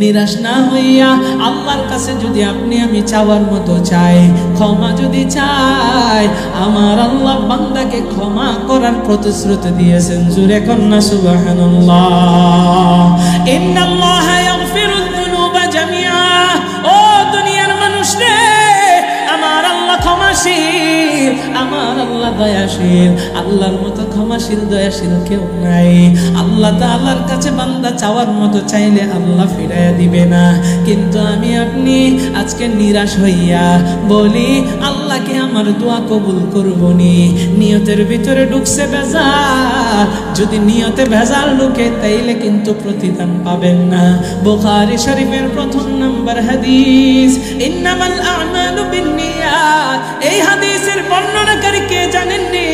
নিরাশ না হইয়া আল্লাহর কাছে যদি আপনি আমি চাওয়ার মতো চাই, ক্ষমা যদি চাই, আমার আল্লাহ বান্দাকে ক্ষমা করার প্রতিশ্রুতি দিয়েছেন। জোরে কন্যা সুবহানাল্লাহ। ইন্নাল্লাহা ইয়াগফিরুয যুনুবা জামিআ। ও দুনিয়ার মানুষ রে, আমার আল্লাহ ক্ষমাশীল, আমার আল্লাহ দয়াশীল। আল্লাহর মতো ক্ষমাশীল দয়াশীল কেউ নাই। আল্লাহ তাআলার কাছে বান্দা চাওয়ার মতো চাইলে আল্লাহ ফিরাইয়া দিবে না। কিন্তু আমি আপনি আজকে নিরাশ হইয়া বলি আল্লাহকে আমার দোয়া কবুল করবনি, নিয়তের ভিতরে ঢুকছে ভেজাল। যদি নিয়তে ভেজাল ঢুকে তাইলে কিন্তু প্রতিদান পাবেন না। বুখারী শরীফের প্রথম নাম্বার হাদিস, ইন্নামাল আ'মালু বিন্নিয়াত। এই হাদিসের বর্ণনাকারী কে জানেননি?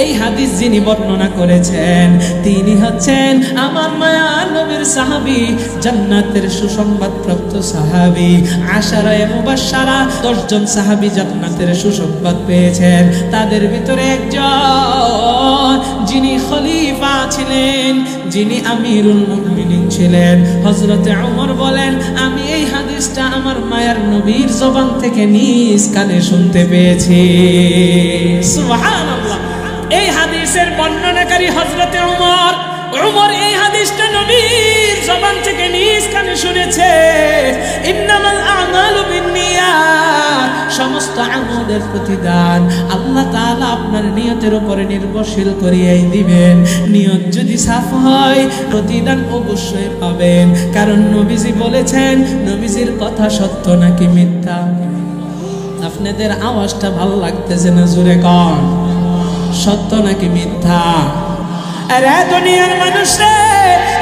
এই হাদিস যিনি বর্ণনা করেছেন তিনি হচ্ছেন আমার মায়ার নবীর সাহাবী, জান্নাতের সুসংবাদ প্রাপ্ত সাহাবী। আশারায়ে মুবাশশারা 10 জন সাহাবী জান্নাতের সুসংবাদ পেয়েছেন। তাদের ভিতরে একজন যিনি খলিফা ছিলেন, যিনি আমিরুল মুমিনিন ছিলেন, হযরতে ওমর বলেন আমি এই হাদিসটা আমার মায়ার নবীর জবান থেকে নিজ কানে শুনতে পেয়েছি। সুবহানাল্লাহ। এই হাদিসের বর্ণনাকারী হযরতে ওমর। ওমর এই হাদিসটা নবীর জবান থেকে নিজ কানে শুনেছে। ইন্নামাল আ'মালু বিন্নিয়াত। সমস্ত আমলের প্রতিদান আল্লাহ তাআলা আপনার নিয়তের উপরে নির্ভরশীল করিয়াই দিবেন। নিয়ত যদি সাফ হয় প্রতিদান অবশ্যই পাবেন। কারণ নবীজি বলেছেন, নবীজির কথা সত্য নাকি মিথ্যা? আপনাদের আওয়াজটা ভালো লাগতেছে না, জোরে কন। সত্য নাকি মিথ্যা? আরে দুনিয়ার মানুষ রে,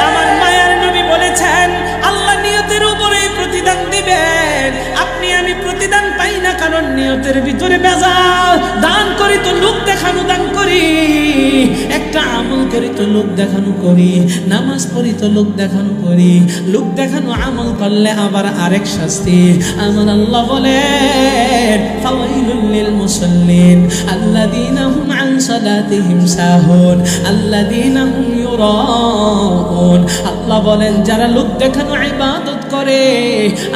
আমার মায়ার নবী বলেছেন আল্লাহ নিয়তের উপরে প্রতিদান দিবেন। আপনি আমি প্রতিদান পাই না কারণ নিয়তের ভিতরে ভেজাল। দান করি তো লোক দেখানো দান করি, একটা আমল করি তো লোক দেখানো করি, নামাজ পড়ি তো লোক দেখানো করি। লোক দেখানো আমল করলে আবার আরেক শাস্তি। আমার আল্লাহ বলেন ফাওয়াইলুল লিল মুসাল্লিন আল্লাযীনা হুম আন সালাতিহিম সাহুন আল্লাযীনা হুম ইউরাউন। আল্লাহ বলেন যারা লোক দেখানো ইবাদত করে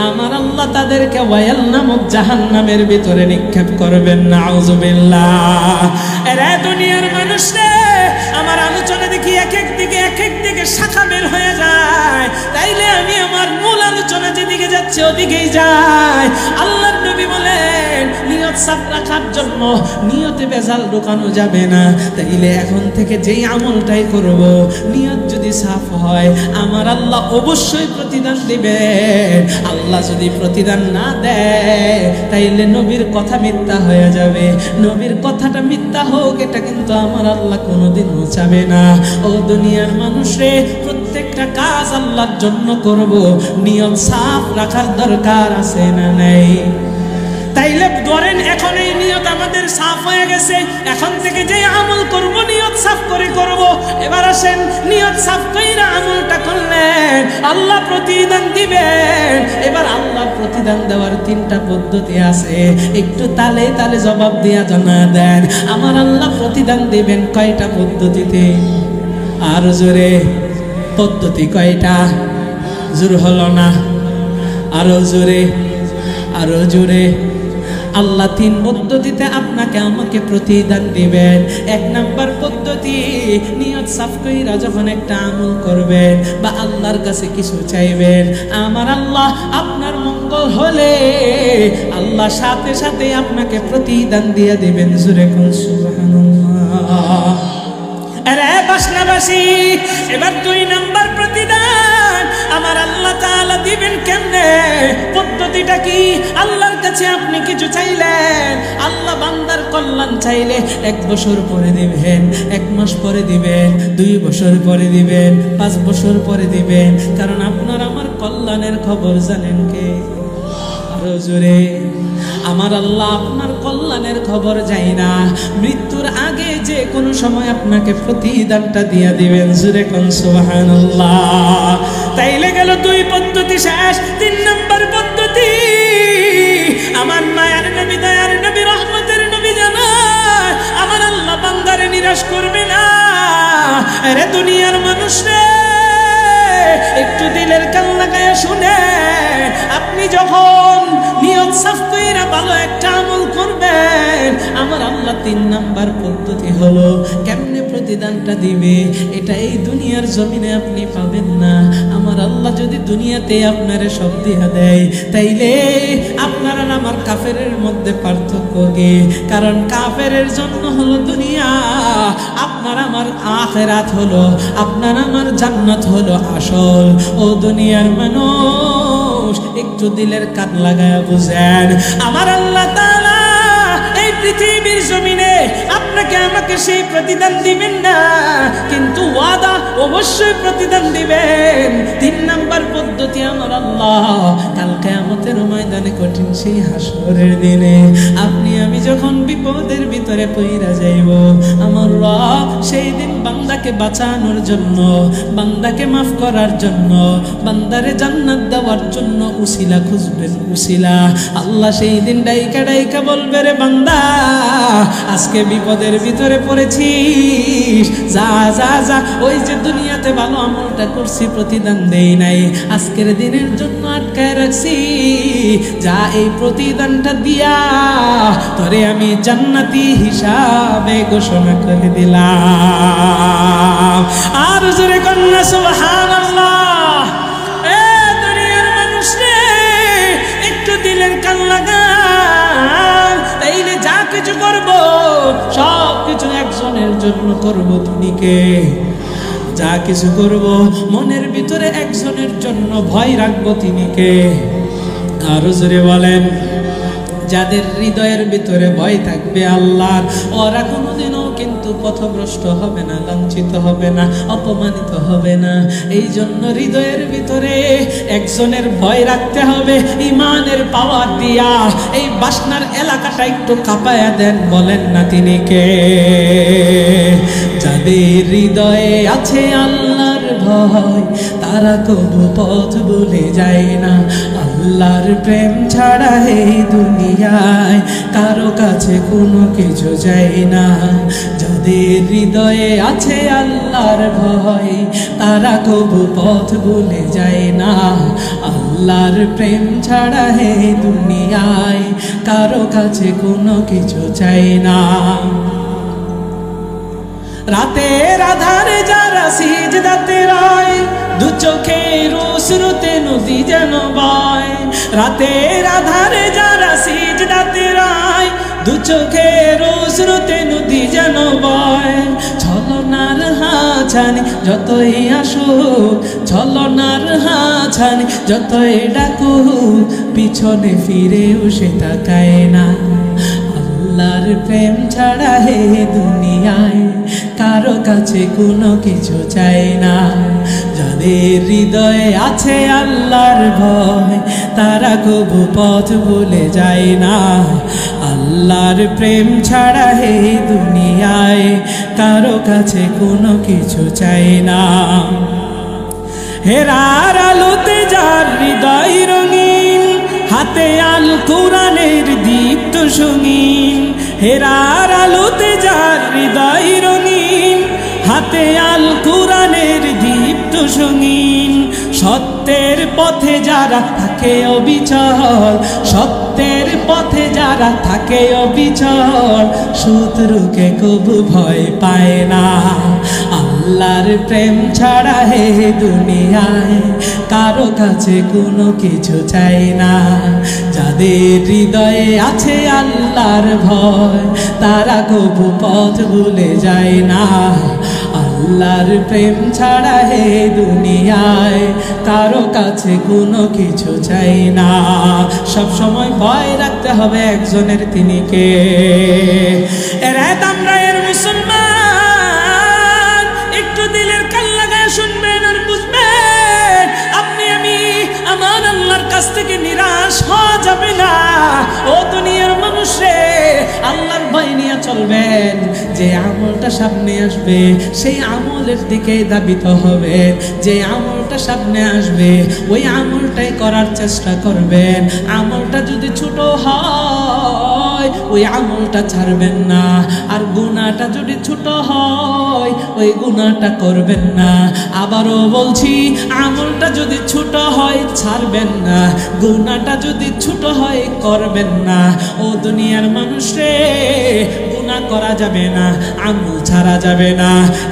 আমার আল্লাহ তাদেরকে ওয়াইল নামক জাহান্নামের ভিতরে নিক্ষেপ করবেন। নাউযুবিল্লাহ। এরা দুনিয়ার মানুষ রে, আমার আলোচনা দেখি এক এক দিকে শাখা বের হয়ে যায়। তাইলে আমি আমার মূল আলোচনা যেদিকে যাচ্ছে ওদিকেই যাই। আল্লাহর নবী বলেন নিয়ত সাফ রাখার জন্য নিয়তে ভেজাল ঢোকানো যাবে না। তাইলে এখন থেকে যেই আমলটাই করব নিয়ত যদি সাফ হয় আমার আল্লাহ অবশ্যই প্রতিদান দিবেন। আল্লাহ যদি প্রতিদান না দেয় তাইলে নবীর কথা মিথ্যা হয়ে যাবে। নবীর কথাটা মিথ্যা হোক এটা কিন্তু আমার আল্লাহ কোনোদিনও চাবে না। ও দুনিয়ার মানুষে, প্রত্যেকটা কাজ আল্লাহর জন্য করব, নিয়ত সাফ রাখার দরকার আছে না নাই? তাইলে ধরেন এখন এই নিয়ত আমাদের সাফ হয়ে গেছে, এখন থেকে যে আমল করব নিয়ত সাফ করে করব। এবার আসেন নিয়ত সাফ কইরা আমলটা করলেন আল্লাহ প্রতিদান দিবেন। এবার আল্লাহ প্রতিদান দেওয়ার 3টা পদ্ধতি আছে, একটু তালে তালে জবাব দিয়া জানা দেন আমার আল্লাহ প্রতিদান দিবেন কয়টা পদ্ধতিতে? আর জোরে, পদ্ধতি কয়টা? জোর হলো না, আরো জোরে, আরো জোরে। আল্লাহ 3 পদ্ধতিতে আপনাকে আমাকে প্রতিদান দিবেন। 1 নাম্বার পদ্ধতি, নিয়ত সাফ কইরা যখন একটা আমল করবেন বা আল্লাহর কাছে কিছু চাইবেন, আমার আল্লাহ আপনার মঙ্গল হলে আল্লাহ সাথে সাথে আপনাকে প্রতিদান দিয়ে দিবেন। জোরে কোন সুবহানাল্লাহ। আরে বাসনাবাসী, এবার 2 নাম্বার প্রতিদান আমার আল্লাহ তাআলা দিবেন কেমনে? পদ্ধতিটা কি? আল্লাহর কাছে আপনি কিছু চাইলেন, আল্লাহ বান্দার কল্যাণ চাইলে 1 বছর পরে দিবেন, 1 মাস পরে দিবেন, 2 বছর পরে দিবেন, 5 বছর পরে দিবেন। কারণ আপনার আমার কল্যাণের খবর জানেন কে? আরো জোরে, আমার আল্লাহ আপনার কল্যাণের খবর যায় না, মৃত্যুর আগে যে কোনো সময় আপনাকে প্রতিদানটা দিয়ে দিবেন। জোরে কোন সুবহানাল্লাহ। তাইলে গেল 2 পদ্ধতি শেষ। 3 নাম্বার পদ্ধতি, আমার মায়ার নবী, দয়ার নবী, রহমতের নবী জানায় আমার আল্লাহ বান্দারে নিরাশ করবে না। আরে দুনিয়ার মানুষ রে, একটু দিলের কান লাগায়া শুনে, আপনি যখন নিয়ত সাফ কইরা ভালো একটা আমল করবেন, আমার আল্লাহ 3 নাম্বার পদ্ধতি হলো কেমনে প্রতিদানটা দিবে, এটা এই দুনিয়ার জমিনে আপনি পাবেন না। আমার আল্লাহ যদি দুনিয়াতে আপনারে সব দিয়া দেয়, তাইলে আপনার আর আমার কাফেরের মধ্যে পার্থক্য কি? কারণ কাফেরের জন্য হলো দুনিয়া, আপনার আমার আখিরাত হলো, আপনার আমার জান্নাত হলো আসল। ও দুনিয়ার মানুষ, একটু দিলের কান লাগায়া বুঝেন, আমার আল্লাহ তাআলা এই পৃথিবীর জমিনে আপনাকে আমাকে সেই প্রতিদান দিবেন না, কিন্তু ওয়াদা অবশ্যই প্রতিদান দিবেন। 3 নাম্বার পদ্ধতি, আমার আল্লাহ কাল কিয়ামতের ময়দানে কঠিন সেই হাসরের দিনে আপনি আমি যখন বিপদের ভিতরে পইরা যাইব, আমার রব সেই দিন বান্দাকে বাঁচানোর জন্য, বান্দাকে মাফ করার জন্য, বান্দারে জান্নাত দেওয়ার জন্য উসিলা খুঁজবেন, উসিলা। আল্লাহ সেই দিন ডাইকা ডাইকা বলবে, রে বান্দা, আজকে বিপদের ভিতরে পড়েছিস, যা যা যা, ওই যে দুনিয়াতে ভালো আমলটা করছি প্রতিদান দেই নাই, আজকের দিনের জন্য আটকায় রাখছি, যা এই প্রতিদানটা দিয়া তোরে আমি জান্নাতি হিসাবে ঘোষণা করে দিলাম। আর জোরে কন্যা সুবহানাল্লাহ। এ দুনিয়ার মানুষ রে, একটু দিলের কান লাগা, তাইলে যা কিছু করব সব কিছু একজনের জন্য করব, তিনি কে? যা কিছু করব মনের ভিতরে একজনের জন্য ভয় রাখবো, তিনি কে? আরো জোরে বলেন। যাদের হৃদয়ের ভিতরে ভয় থাকবে আল্লাহর, ওরা কোনোদিনও কিন্তু পথভ্রষ্ট হবে না, লাঞ্ছিত হবে না, অপমানিত হবে না। এই জন্য হৃদয়ের ভিতরে একজনের ভয় রাখতে হবে, ইমানের পাওয়ার দিয়া এই বাসনার এলাকাটা একটু কাঁপায়া দেন, বলেন না তিনি কে? যাদের হৃদয়ে আছে আল্লাহর ভয়, তারা কবু পথ ভুলে যায় না। আল্লাহর প্রেম ছাড়া এই দুনিয়ায় কারো কাছে কোনো কিছু যায় না। যাদের হৃদয়ে আছে আল্লাহর ভয়, তারা কবু পথ ভুলে যায় না। আল্লাহর প্রেম ছাড়া এই দুনিয়ায় কারো কাছে কোনো কিছু চাই না। রাতের আধারে যারা সিজদাতে রয়, দু চোখের অশ্রুতে নদী যেন বয়। রাতের আধারে যারা সিজদাতে রয়, দু চোখের অশ্রুতে নদী যেন বয়। ছলনার হাছানি যতই আসুক, ছলনার হাছানি যতই ডাকুক, পিছনে ফিরেও সে তাকায় না। আল্লাহর প্রেম ছাড়া হে দুনিয়ায় কারো কাছে কোনো কিছু চাই না। যাদের হৃদয়ে আছে আল্লাহর ভয়, তারা কবু পথ ভুলে যায় না। আল্লাহর প্রেম ছাড়া হে দুনিয়ায় কারো কাছে কোনো কিছু চাই না। হেরার আলোতে যার হৃদয় রঙিন, হাতে আল কোরআনের দীপ্ত সঙ্গীন। হেরার আলোতে যার হৃদয় রঙিন, হাতে আল কোরআনের দীপ্ত সঙ্গীন। সত্যের পথে যারা থাকে অবিচল, সত্যের পথে যারা থাকে অবিচল, শত্রুকে কবু ভয় পায় না। আল্লাহর প্রেম ছাড়া হে দুনিয়ায় কারো কাছে কোনো কিছু চাই না। যাদের হৃদয়ে আছে আল্লাহর ভয়, তারা কবু পথ ভুলে যায় না। আল্লাহর প্রেম ছাড়া হে দুনিয়ায় কারো কাছে কোনো কিছু চাই না। সব সময় ভয় রাখতে হবে একজনের, তিনি কে? রাত আমরা এর মুসলমান, একটু দিলের কান লাগায় শুনবেন আর বুঝবেন, আপনি আমি আমার আল্লাহর কাছ থেকে নিরাশ হওয়া যাবে না। ও দুনিয়ার মানুষে, আল্লাহর ভয় নিয়ে চলবেন। যে আমলটা সামনে আসবে সেই আমলের দিকে ধাবিত হবে। যে আমলটা সামনে আসবে ওই আমলটাই করার চেষ্টা করবেন। আমলটা যদি ছোট হয় হয় ওই আমলটা ছাড়বেন না, আর গুনাহটা যদি ছোট হয় ওই গুনাহটা করবেন না। আবারও বলছি, আমলটা যদি ছোট হয় ছাড়বেন না, গুনাহটা যদি ছোট হয় করবেন না। ও দুনিয়ার মানুষ রে, গুনাহ করা যাবে না, আমল ছাড়া যাবে না।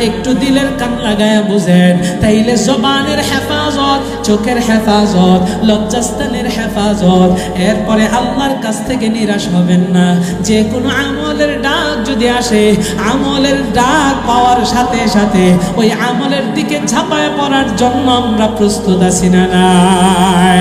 একটু দিলের কান লাগায়া বুঝেন, তাইলে জবানের হেফাজত, চোখের হেফাজত, লজ্জাস্থানের হেফাজত, এরপরে আল্লাহর কাছ থেকে নিরাশ হবেন না। যে কোনো আমলের ডাক যদি আসে, আমলের ডাক পাওয়ার সাথে সাথে ওই আমলের দিকে ঝাঁপায় পড়ার জন্য আমরা প্রস্তুত আছি না নাই?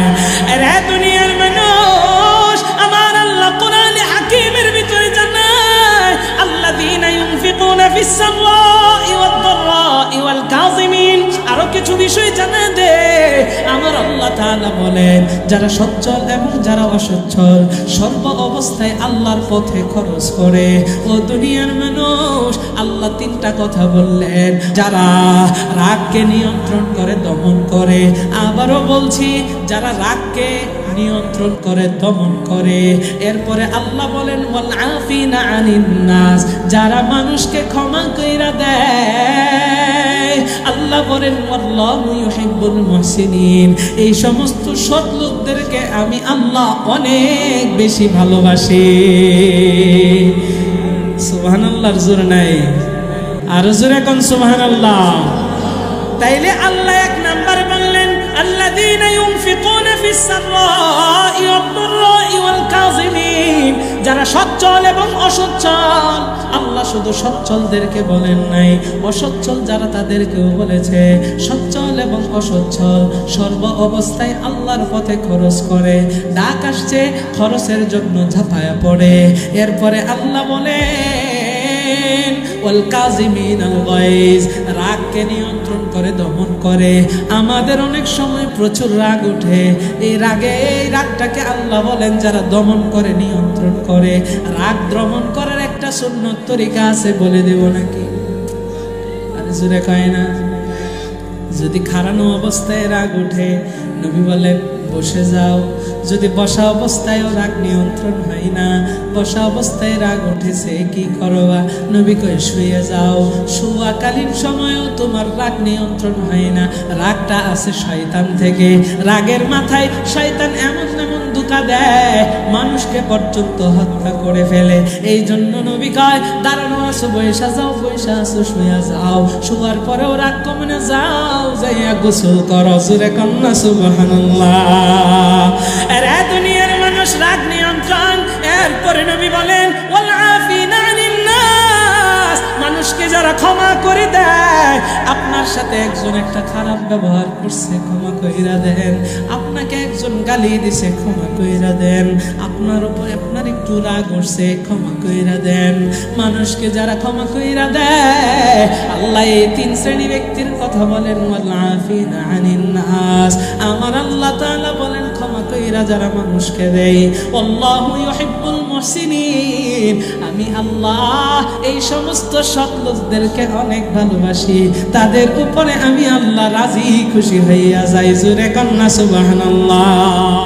আরে দুনিয়ার মানুষ, আমার আল্লাহ কোরআনে হাকিমের ভিতরে জানায়, আল্লাযীনা ইউনফিকুনা ফিস সাররাই ওয়াদ দাররাই ওয়াল কাযিমিন। আরো কিছু বিষয় জানা দে, আমার আল্লাহ তাআলা বলেন, যারা সচ্ছল এবং যারা অসচ্ছল সর্ব অবস্থায় আল্লাহর পথে খরচ করে। ও দুনিয়ার মানুষ, আল্লাহ তিনটা কথা বললেন, যারা রাগকে নিয়ন্ত্রণ করে, দমন করে। আবারও বলছি, যারা রাগকে নিয়ন্ত্রণ করে, দমন করে। এরপরে আল্লাহ বলেন, ওয়াল আফিনা আনিন নাস, যারা মানুষকে ক্ষমা কইরা দেয়। আল্লাহ বলেন, আল্লাহু ইউহিব্বুল মুহসিনিন, এই সমস্ত সৎ লোকদেরকে আমি আল্লাহ অনেক বেশি ভালোবাসি। সুবহানাল্লাহর জোর নাই, আর জোরে কোন সুবহানাল্লাহ। তাইলে আল্লাহ এক নাম্বার বললেন, আল্লাযীনা ইউনফিকুনা ফিস সাররাই ওয়াদ দাররাই ওয়াল কাযিমিন, যারা সচ্ছল এবং অসচ্ছল। আল্লাহ শুধু সচ্ছলদেরকে বলেন নাই, অসচ্ছল যারা তাদেরকেও বলেছে। সচ্ছল এবং অসচ্ছল সর্ব অবস্থায় আল্লাহর পথে খরচ করে। ডাক আসছে, খরচের জন্য ঝাঁপায়া পড়ে। এরপরে আল্লাহ বলেন, ওয়াল কাযিমিনাল গায়জ, রাগকে নিয়ন্ত্রণ করে, দমন করে। আমাদের অনেক সময় প্রচুর রাগ ওঠে, এই রাগটাকে আল্লাহ বলেন যারা দমন করে, নিয়ন্ত্রণ করে। রাগ দমন করার একটা সুন্নত তরিকা আছে, বলে দেব নাকি? আরে জোরে কয় না। যদি খাড়ানো অবস্থায় রাগ ওঠে, নবী বলেন বসে যাও। যদি বসা অবস্থায়ও রাগ নিয়ন্ত্রণ হয় না, বসা অবস্থায় রাগ উঠেছে, কি করবা? নবী কয় শুয়ে যাও। শোয়াকালীন সময়ও তোমার রাগ নিয়ন্ত্রণ হয় না, রাগটা আছে শয়তান থেকে। রাগের মাথায় শয়তান এমন এমন ধোঁকা দেয়, মানুষকে পর্যন্ত হত্যা করে ফেলে। এই জন্য নবী কয়, দাঁড়ানো আছো বৈশা যাও, বৈশা আছো শুয়ে যাও। শোয়ার পরেও রাগ কমে যাও, যাইয়া গোসল করো। জোরে কন্যা সুবহানাল্লাহ। আরে দুনিয়ার মানুষ, রাগ নিয়ন্ত্রণ। এরপরে নবী বলেন, ওয়াল আফিনা আনিন নাস, মানুষকে যারা ক্ষমা করে দেয়। আপনার সাথে একজন একটা খারাপ ব্যবহার করছে, ক্ষমা কইরা দেন। আপনাকে একজন গালি দিছে, ক্ষমা কইরা দেন। আপনার উপর আপনার একটু রাগ উঠছে, ক্ষমা কইরা দেন। মানুষকে যারা ক্ষমা কইরা দেয়, আল্লাহ এই তিন শ্রেণী ব্যক্তির কথা বলেন, ওয়াল আফিনা আনিন নাস। আমার আল্লাহ তাআলা বলেন, ক্ষমা কইরা যারা মানুষকে দেয়। আল্লাহু ইউহিব্বুল মুহসিনিন, আমি আল্লাহ এই সমস্ত সৎ লোকদেরকে অনেক ভালোবাসি। তাদের উপরে আমি আল্লাহ রাজি খুশি হইয়া যাই। জোরে কন্যা সুবহানাল্লাহ।